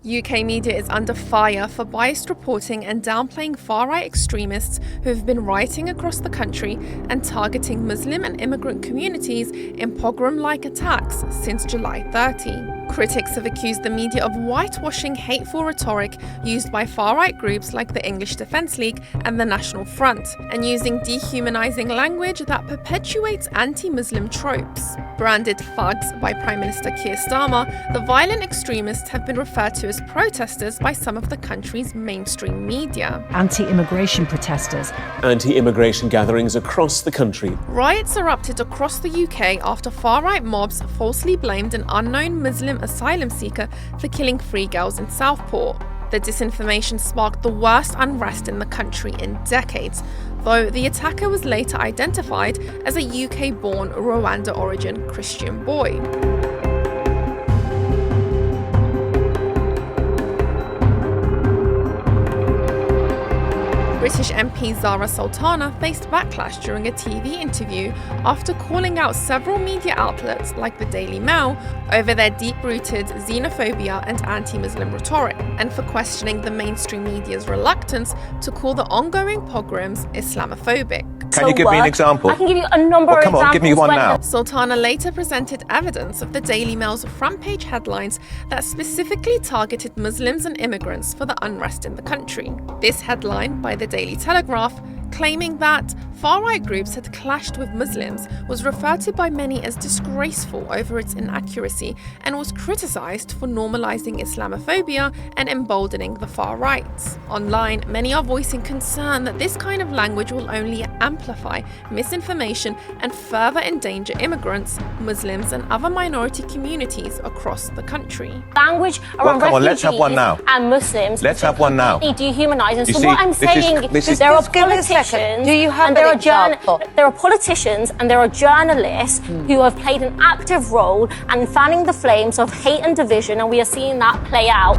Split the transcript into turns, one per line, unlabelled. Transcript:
UK media is under fire for biased reporting and downplaying far-right extremists who have been rioting across the country and targeting Muslim and immigrant communities in pogrom-like attacks since July 30. Critics have accused the media of whitewashing hateful rhetoric used by far-right groups like the English Defence League and the National Front, and using dehumanising language that perpetuates anti-Muslim tropes. Branded thugs by Prime Minister Keir Starmer, the violent extremists have been referred to as protesters by some of the country's mainstream media.
Anti-immigration protesters.
Anti-immigration gatherings across the country.
Riots erupted across the UK after far-right mobs falsely blamed an unknown Muslim asylum seeker for killing 3 girls in Southport. The disinformation sparked the worst unrest in the country in decades, though the attacker was later identified as a UK-born Rwanda-origin Christian boy. British MP Zara Sultana faced backlash during a TV interview after calling out several media outlets like the Daily Mail over their deep-rooted xenophobia and anti-Muslim rhetoric, and for questioning the mainstream media's reluctance to call the ongoing pogroms Islamophobic.
Can you give me an example?
I can give you a number of examples.
Come on, give me one now.
Sultana later presented evidence of the Daily Mail's front-page headlines that specifically targeted Muslims and immigrants for the unrest in the country. This headline by the Daily Telegraph, claiming that far-right groups had clashed with Muslims, was referred to by many as disgraceful over its inaccuracy and was criticised for normalising Islamophobia and emboldening the far right. Online, many are voicing concern that this kind of language will only amplify misinformation and further endanger immigrants, Muslims and other minority communities across the country.
Language around refugees
let's have one now.
And Muslims.
Let's have one now.
Dehumanising. So
see,
what I'm saying is there are politicians.
Do you have an example?
There are politicians and there are journalists who have played an active role in fanning the flames of hate and division, and we are seeing that play out.